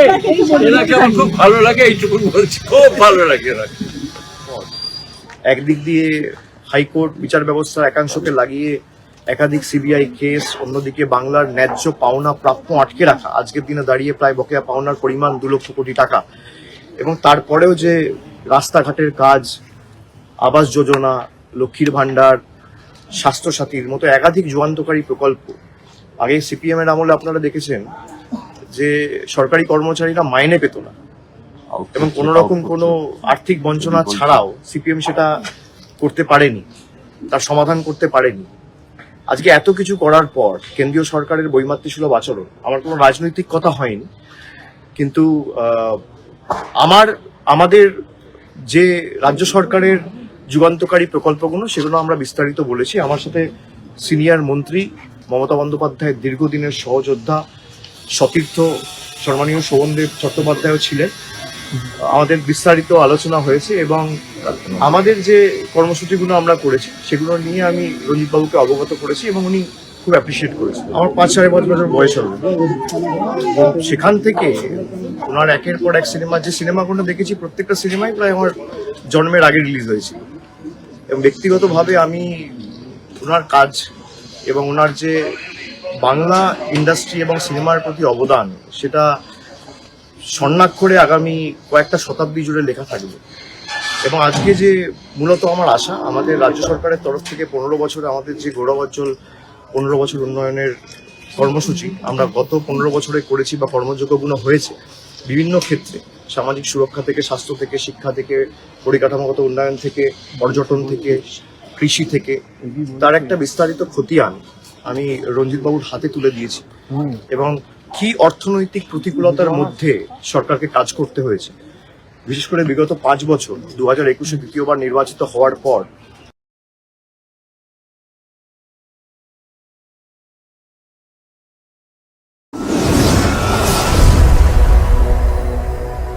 এনাকে আমার খুব ভালো লাগে, এইটুকু বলছি, খুব ভালো লাগে এনাকে। একদিক দিয়ে হাইকোর্ট বিচার ব্যবস্থার একাংশকে লাগিয়ে একাধিক সিবিআই কেস, অন্যদিকে বাংলার ন্যায্য পাওনা প্রাপ্য আটকে রাখা, আজকের দিনে দাঁড়িয়ে প্রায় বকেয়া পাওনার পরিমাণ 2 লক্ষ কোটি টাকা, এবং তারপরেও যে রাস্তাঘাটের কাজ, আবাস যোজনা, লক্ষ্মীর ভাণ্ডার, স্বাস্থ্যসাথীর মতো একাধিক যুগান্তকারী প্রকল্প। আগে সিপিএম এর আমলে আপনারা দেখেছেন যে সরকারি কর্মচারীরা মাইনে পেত না, এবং কোনো রকম কোনো আর্থিক বঞ্চনা ছাড়াও সিপিএম সেটা করতে পারেনি, তার সমাধান করতে পারেনি। আজকে এত কিছু করার পর কেন্দ্রীয় সরকারের বৈমাতৃসুলভ আচরণ, আমার কোনো রাজনৈতিক কথা হয়নি, কিন্তু আমাদের যে রাজ্য সরকারের যুগান্তকারী প্রকল্পগুলো সেগুলো আমরা বিস্তারিত বলেছি। আমার সাথে সিনিয়র মন্ত্রী মমতা বন্দ্যোপাধ্যায়ের দীর্ঘদিনের সহযোদ্ধা সতীর্থ সম্মানীয় শোভনদেব চট্টোপাধ্যায়ও ছিলেন। আমাদের বিস্তারিত আলোচনা হয়েছে এবং আমাদের যে কর্মসূচিগুলো আমরা করেছি সেগুলো নিয়ে আমি রঞ্জিত বাবুকে অবগত করেছি এবং উনি খুব অ্যাপ্রিসিয়েট করেছেন। আমার 5-5.5 বছর বয়স হল, সেখান থেকে ওনার একের পর এক সিনেমা, যে সিনেমাগুলো দেখেছি প্রত্যেকটা সিনেমাই প্রায় আমার জন্মের আগে রিলিজ হয়েছিল, এবং ব্যক্তিগতভাবে আমি ওনার কাজ এবং ওনার যে বাংলা ইন্ডাস্ট্রি এবং সিনেমার প্রতি অবদান, সেটা স্বর্ণাক্ষরে আগামী কয়েকটা শতাব্দী জুড়ে লেখা থাকবে। এবং আজকে যে মূলত আমার আশা, আমাদের রাজ্য সরকারের তরফ থেকে 15 বছরে আমাদের যে গৌরবোজ্জ্বল 15 বছর উন্নয়নের কর্মসূচি আমরা গত 15 বছরে করেছি বা কর্মযোগ্যগুলো হয়েছে বিভিন্ন ক্ষেত্রে, সামাজিক সুরক্ষা থেকে, স্বাস্থ্য থেকে, শিক্ষা থেকে, পরিকাঠামোগত উন্নয়ন থেকে, পর্যটন থেকে, কৃষি থেকে, তার একটা বিস্তারিত খতিয়ান আমি রঞ্জিত বাবুর হাতে তুলে দিয়েছি। এবং কি অর্থনৈতিক প্রতিকূলতার মধ্যে সরকারকে কাজ করতে হয়েছে, বিশেষ করে বিগত 5 বছর 2021-এ দ্বিতীয়বার নির্বাচিত হওয়ার পর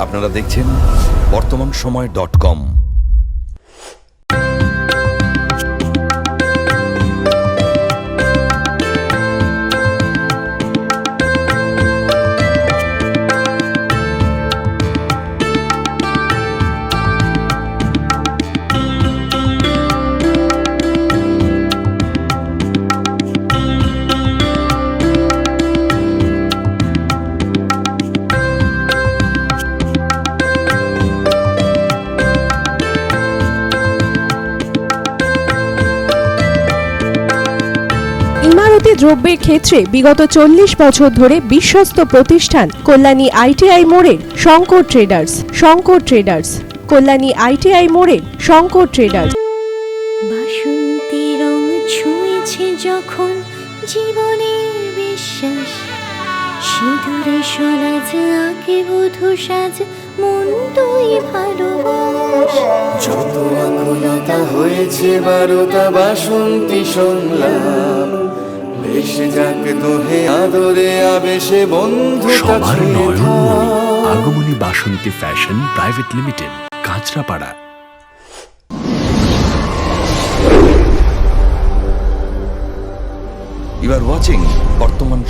আপনারা দেখছেন বর্তমানসময়.com। ইমারতি দ্রব্যের ক্ষেত্রে বিগত 40 বছর ধরে বিশ্বস্ত প্রতিষ্ঠান কল্যাণী আইটিআই মোড়ের শঙ্কর ট্রেডার্স, কল্যাণী আইটিআই মোড়ের শঙ্কর ট্রেডার্স। বাসন্তী রং ছুঁয়েছে যখন জীবনের বিশ্বাস, সিঁদুরে সরাজ আঁকে বধূ সাজ, মন তুই ভালোবাস। যত আকুলতা হয়েছে 12টা বাসন্তী সংলাপ, বেশে যাক দোহে আদরে আবেশে বন্ধু সবার Nayanmoni Agomoni Basanti fashion private limited, Kanchrapara. You are watching বর্তমান